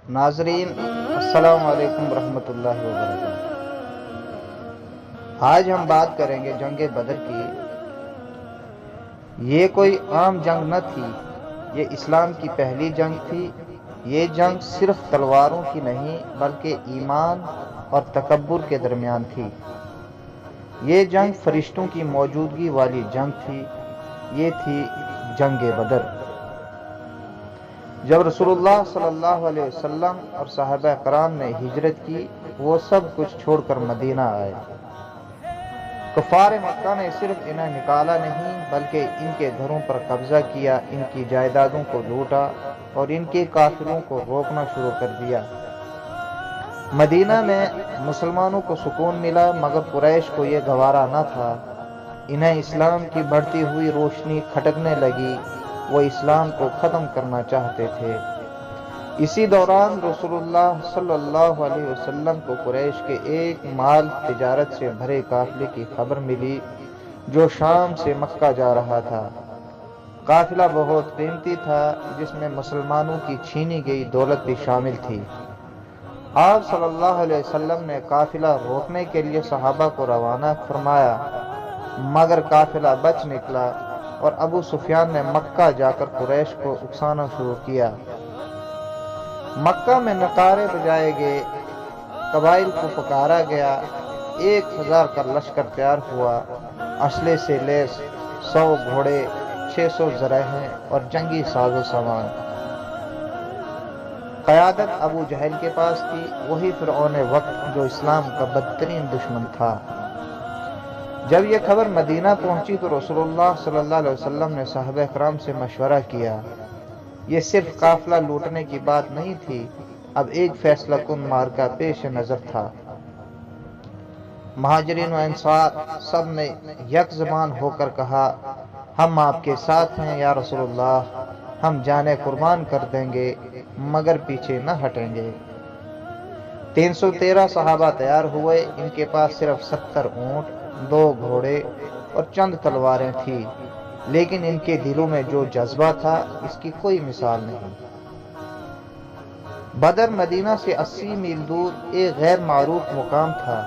ناظرین، السلام علیکم ورحمۃ اللہ وبرکاتہ۔ آج ہم بات کریں گے جنگ بدر کی۔ یہ کوئی عام جنگ نہ تھی، یہ اسلام کی پہلی جنگ تھی۔ یہ جنگ صرف تلواروں کی نہیں بلکہ ایمان اور تکبر کے درمیان تھی۔ یہ جنگ فرشتوں کی موجودگی والی جنگ تھی۔ یہ تھی جنگ بدر۔ جب رسول اللہ صلی اللہ علیہ وسلم اور صحابہ کرام نے ہجرت کی، وہ سب کچھ چھوڑ کر مدینہ آئے۔ کفار مکہ نے صرف انہیں نکالا نہیں بلکہ ان کے گھروں پر قبضہ کیا، ان کی جائیدادوں کو لوٹا اور ان کے قافلوں کو روکنا شروع کر دیا۔ مدینہ میں مسلمانوں کو سکون ملا، مگر قریش کو یہ گوارا نہ تھا۔ انہیں اسلام کی بڑھتی ہوئی روشنی کھٹکنے لگی، وہ اسلام کو ختم کرنا چاہتے تھے۔ اسی دوران رسول اللہ صلی اللہ علیہ وسلم کو قریش کے ایک مال تجارت سے بھرے قافلے کی خبر ملی جو شام سے مکہ جا رہا تھا۔ قافلہ بہت قیمتی تھا، جس میں مسلمانوں کی چھینی گئی دولت بھی شامل تھی۔ آپ صلی اللہ علیہ وسلم نے قافلہ روکنے کے لیے صحابہ کو روانہ فرمایا، مگر قافلہ بچ نکلا اور ابو سفیان نے مکہ جا کر قریش کو اکسانا شروع کیا۔ مکہ میں نعرے بجائے گئے، قبائل کو پکارا گیا۔ 1000 کا لشکر تیار ہوا، اسلحے سے لیس 100 گھوڑے، 600 زرہیں اور جنگی ساز و سامان۔ قیادت ابو جہل کے پاس تھی، وہی فرعون وقت جو اسلام کا بدترین دشمن تھا۔ جب یہ خبر مدینہ پہنچی تو رسول اللہ صلی اللہ علیہ وسلم نے صحابہ کرام سے مشورہ کیا۔ یہ صرف قافلہ لوٹنے کی بات نہیں تھی، اب ایک فیصلہ کن معرکہ پیش نظر تھا۔ مہاجرین و انصار سب نے یک زبان ہو کر کہا، ہم آپ کے ساتھ ہیں یا رسول اللہ، ہم جانیں قربان کر دیں گے مگر پیچھے نہ ہٹیں گے۔ 313 صحابہ تیار ہوئے، ان کے پاس صرف 70 اونٹ، 2 گھوڑے اور چند تلواریں تھیں، لیکن ان کے دلوں میں جو جذبہ تھا اس کی کوئی مثال نہیں۔ بدر مدینہ سے 80 میل دور ایک غیر معروف مقام تھا،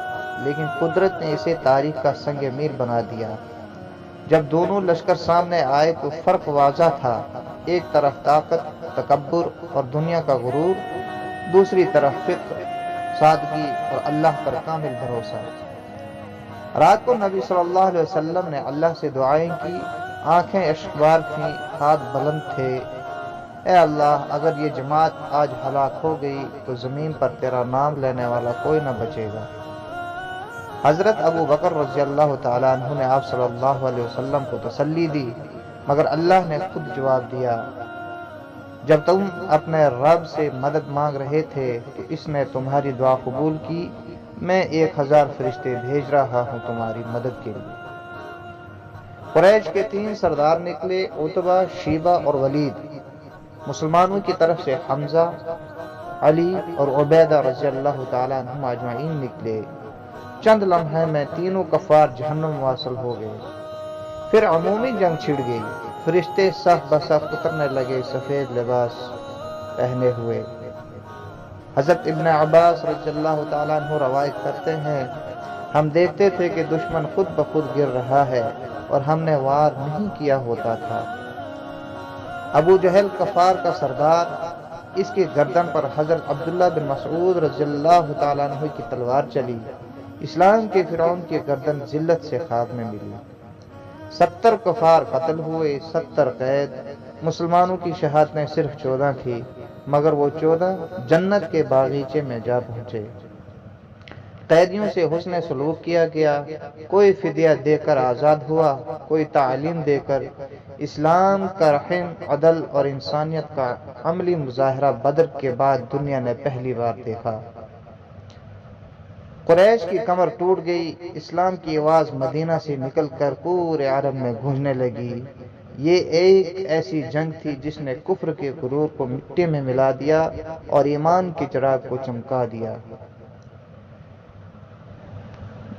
لیکن قدرت نے اسے تاریخ کا سنگ میل بنا دیا۔ جب دونوں لشکر سامنے آئے تو فرق واضح تھا، ایک طرف طاقت، تکبر اور دنیا کا غرور، دوسری طرف فکر، سادگی اور اللہ پر کامل بھروسہ۔ رات کو نبی صلی اللہ علیہ وسلم نے اللہ سے دعائیں کی، آنکھیں اشکبار تھیں، ہاتھ بلند تھے۔ اے اللہ، اگر یہ جماعت آج ہلاک ہو گئی تو زمین پر تیرا نام لینے والا کوئی نہ بچے گا۔ حضرت ابو بکر رضی اللہ تعالیٰ عنہ نے آپ صلی اللہ علیہ وسلم کو تسلی دی، مگر اللہ نے خود جواب دیا، جب تم اپنے رب سے مدد مانگ رہے تھے تو اس نے تمہاری دعا قبول کی، میں 1000 فرشتے بھیج رہا ہوں تمہاری مدد کے لیے۔ قریش کے 3 سردار نکلے، عتبہ، شیبہ اور ولید۔ مسلمانوں کی طرف سے حمزہ، علی اور عبیدہ رضی اللہ تعالیٰ عنہم اجمعین نکلے۔ چند لمحے میں تینوں کفار جہنم واصل ہو گئے۔ پھر عمومی جنگ چھڑ گئی، فرشتے صف بصف اترنے لگے سفید لباس پہنے ہوئے۔ حضرت ابن عباس رضی اللہ تعالیٰ عنہ روایت کرتے ہیں، ہم دیکھتے تھے کہ دشمن خود بخود گر رہا ہے اور ہم نے وار نہیں کیا ہوتا تھا۔ ابو جہل کفار کا سردار، اس کی گردن پر حضرت عبداللہ بن مسعود رضی اللہ تعالیٰ عنہ کی تلوار چلی۔ اسلام کے فرعون کی گردن ذلت سے خاک میں ملی۔ 70 کفار قتل ہوئے، 70 قید۔ مسلمانوں کی شہادتیں صرف 14 تھی، مگر وہ 14 جنت کے باغیچے میں جا پہنچے۔ قیدیوں سے حسن سلوک کیا گیا، کوئی فدیہ دے کر آزاد ہوا، کوئی تعلیم دے کر۔ اسلام کا رحم، عدل اور انسانیت کا عملی مظاہرہ بدر کے بعد دنیا نے پہلی بار دیکھا۔ قریش کی کمر ٹوٹ گئی، اسلام کی آواز مدینہ سے نکل کر پورے عرب میں گونجنے لگی۔ یہ ایک ایسی جنگ تھی جس نے کفر کے غرور کو مٹی میں ملا دیا اور ایمان کے چراغ کو چمکا دیا۔